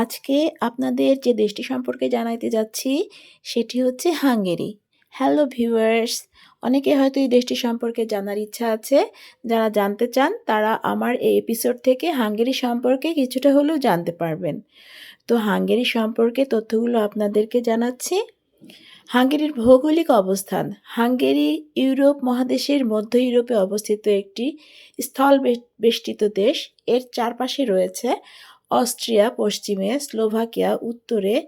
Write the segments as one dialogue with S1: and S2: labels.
S1: আজকে আপনাদের যে দেশটি সম্পর্কে জানাইতে যাচ্ছি সেটি হচ্ছে হাঙ্গেরি। Hello viewers! অনেকে হয়তো এই দেশটি সম্পর্কে জানার ইচ্ছা আছে। যারা জানতে চান তারা আমার এই এপিসোড থেকে হাঙ্গেরি সম্পর্কে কিছুটা হলেও জানতে পারবেন। তো হাঙ্গেরি সম্পর্কে তথ্যগুলো আপনাদেরকে জানাচ্ছি। হাঙ্গেরির ভৌগোলিক অবস্থান। হাঙ্গেরি ইউরোপ মহাদেশের মধ্য ইউরোপে অবস্থিত একটি বেষ্টিত দেশ। এর চারপাশে রয়েছে অস্ট্রিয়া পশ্চিমে, স্লোভাকিয়া উত্তরে,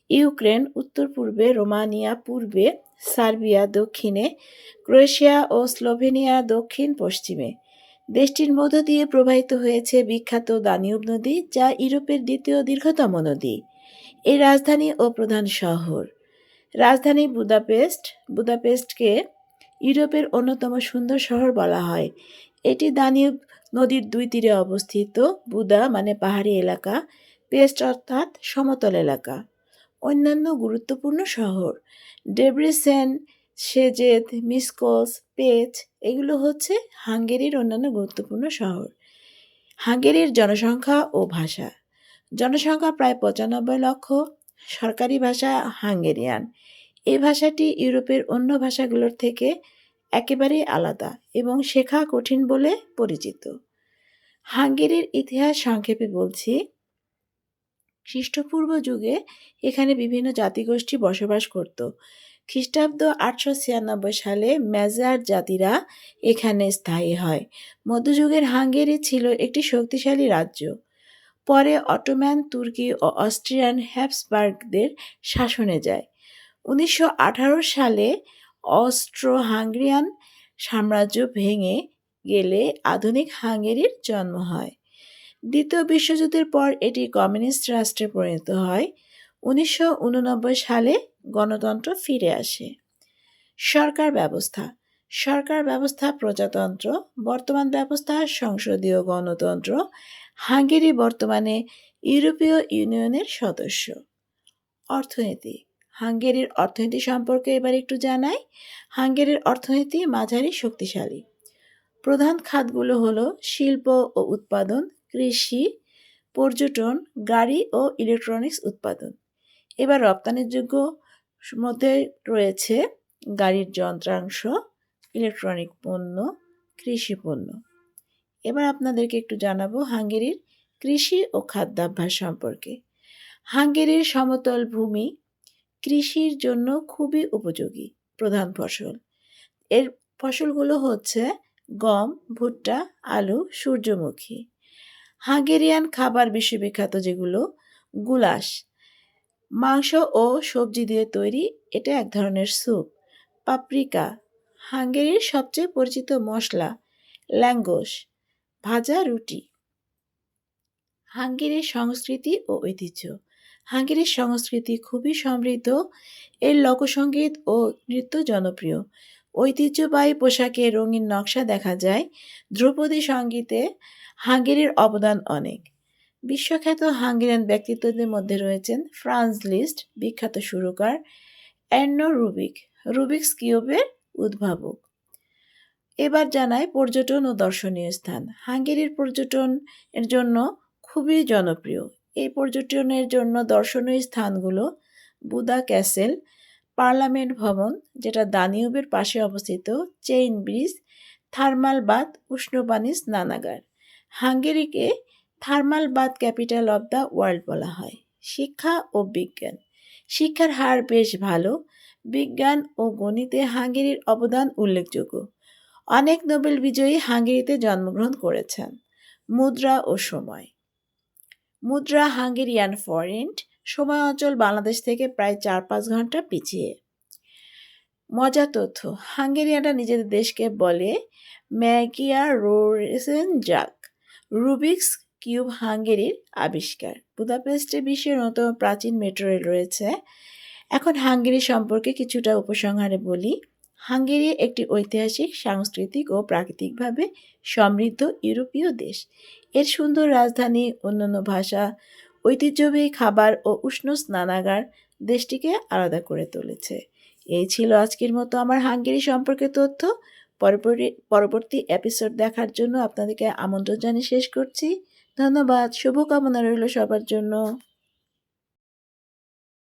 S1: ইউক্রেন উত্তর-পূর্বে, রোমানিয়া পূর্বে, সার্বিয়া দক্ষিণে, ক্রোয়েশিয়া ও স্লোভেনিয়া দক্ষিণ-পশ্চিমে। দেশটির মধ্য দিয়ে প্রবাহিত হয়েছে বিখ্যাত দানিউব নদী, যা ইউরোপের দ্বিতীয় দীর্ঘতম নদী। এর রাজধানী ও প্রধান শহর। রাজধানী বুদাপেস্ট। বুদাপেস্টকে ইউরোপের অন্যতম সুন্দর শহর বলা হয়। এটি দানিউব নদীর দুই তীরে অবস্থিত। বুদা মানে পাহাড়ি এলাকা, পেস্ট অর্থাৎ সমতল এলাকা। অন্যান্য গুরুত্বপূর্ণ শহর ডেব্রেসেন, সেজেদ, মিসকোস, পেচ এগুলো হচ্ছে হাঙ্গেরির অন্যান্য গুরুত্বপূর্ণ শহর। হাঙ্গেরির জনসংখ্যা ও ভাষা। জনসংখ্যা প্রায় ৯৫ লক্ষ। সরকারি ভাষা হাঙ্গেরিয়ান। এই ভাষাটি ইউরোপের অন্য ভাষাগুলোর থেকে একেবারেই আলাদা এবং শেখা কঠিন বলে পরিচিত। হাঙ্গেরির ইতিহাস সংক্ষেপে বলছি। খ্রিস্টপূর্ব যুগে এখানে বিভিন্ন জাতিগোষ্ঠী বসবাস করত। খ্রিস্টাব্দ ৮৯৬ সালে ম্যাজার জাতিরা এখানে স্থায়ী হয়। মধ্যযুগের হাঙ্গেরি ছিল একটি শক্তিশালী রাজ্য। পরে অটোম্যান তুর্কি ও অস্ট্রিয়ান হ্যাবসবার্গদের শাসনে যায়। ১৯১৮ সালে অস্ট্রো-হাঙ্গেরিয়ান সাম্রাজ্য ভেঙে গেলে আধুনিক হাঙ্গেরির জন্ম হয়। দ্বিতীয় বিশ্বযুদ্ধের পর এটি কমিউনিস্ট রাষ্ট্রে পরিণত হয়। ১৯৮৯ সালে গণতন্ত্র ফিরে আসে। সরকার ব্যবস্থা। সরকার ব্যবস্থা প্রজাতন্ত্র। বর্তমান ব্যবস্থা সংসদীয় গণতন্ত্র। হাঙ্গেরি বর্তমানে ইউরোপীয় ইউনিয়নের সদস্য। অর্থনীতি। হাঙ্গেরির অর্থনীতি সম্পর্কে এবার একটু জানাই। হাঙ্গেরির অর্থনীতি মাঝারি শক্তিশালী। প্রধান খাতগুলো হলো শিল্প ও উৎপাদন, কৃষি, পর্যটন, গাড়ি ও ইলেকট্রনিক্স উৎপাদন। এবার রপ্তানিযোগ্য মধ্যে রয়েছে গাড়ির যন্ত্রাংশ, ইলেকট্রনিক পণ্য, কৃষি পণ্য। এবার আপনাদেরকে একটু জানাবো হাঙ্গেরির কৃষি ও খাদ্যাভ্যাস সম্পর্কে। হাঙ্গেরির সমতল ভূমি কৃষির জন্য খুবই উপযোগী। প্রধান ফসল এর ফসলগুলো হচ্ছে গম, ভুট্টা, আলু, সূর্যমুখী। হাঙ্গেরিয়ান খাবার বিশ্ববিখ্যাত যেগুলো গুলাশ, মাংস ও সবজি দিয়ে তৈরি, এটা এক ধরনের স্যুপ। পাপরিকা হাঙ্গেরির সবচেয়ে পরিচিত মশলা। ল্যাঙ্গোস ভাজা রুটি। হাঙ্গেরির সংস্কৃতি ও ঐতিহ্য। হাঙ্গেরির সংস্কৃতি খুবই সমৃদ্ধ। এর লোকসঙ্গীত ও নৃত্য জনপ্রিয়। ঐতিহ্যবাহী পোশাকে রঙিন নকশা দেখা যায়। ধ্রুপদী সঙ্গীতে হাঙ্গেরির অবদান অনেক। বিশ্বখ্যাত হাঙ্গেরিয়ান ব্যক্তিত্বদের মধ্যে রয়েছেন ফ্রান্স লিস্ট, বিখ্যাত সুরকার, অ্যান্নো রুবিক, রুবিক্স কিউবের উদ্ভাবক। এবার জানাই পর্যটন ও দর্শনীয় স্থান। হাঙ্গেরির পর্যটন এর জন্য খুবই জনপ্রিয়। এই পর্যটনের জন্য দর্শনীয় স্থানগুলো বুদা ক্যাসেল, পার্লামেন্ট ভবন যেটা দানিউবের পাশে অবস্থিত, চেইন ব্রিজ, থার্মাল বাথ, উষ্ণ পানি স্নানাগার। হাঙ্গেরিকে thermal bath capital of the world বলা হয়। শিক্ষা ও বিজ্ঞান। শিক্ষার হার বেশ ভালো। বিজ্ঞান ও গণিতে হাঙ্গেরির অবদান উল্লেখযোগ্য। অনেক নোবেল বিজয়ী হাঙ্গেরিতে জন্মগ্রহণ করেছেন। মুদ্রা ও সময়। মুদ্রা হাঙ্গেরিয়ান ফরেন্ট। সময় অঞ্চল বাংলাদেশ থেকে প্রায় ৪-৫ ঘন্টা পিছিয়ে। মজার তথ্য, হাঙ্গেরিয়ানরা নিজেদের দেশকে বলে ম্যাগিয়া রোজেনজাগ। রুবিক্স কিউব হাঙ্গেরির আবিষ্কার। বুদাপেস্টে বিশ্বের অন্যতম প্রাচীন মেট্রো রেল রয়েছে। এখন হাঙ্গেরি সম্পর্কে কিছুটা উপসংহারে বলি। হাঙ্গেরি একটি ঐতিহাসিক, সাংস্কৃতিক ও প্রাকৃতিকভাবে সমৃদ্ধ ইউরোপীয় দেশ। এর সুন্দর রাজধানী, অন্যান্য ভাষা, ঐতিহ্যবাহী খাবার ও উষ্ণ স্নানাগার দেশটিকে আলাদা করে তুলেছে। এই ছিল আজকের মতো আমার হাঙ্গেরি সম্পর্কে তথ্য। পরবর্তী এপিসোড দেখার জন্য আপনাদেরকে আমন্ত্রণ জানিয়ে শেষ করছি। ধন্যবাদ। শুভকামনা রইল সবার জন্য।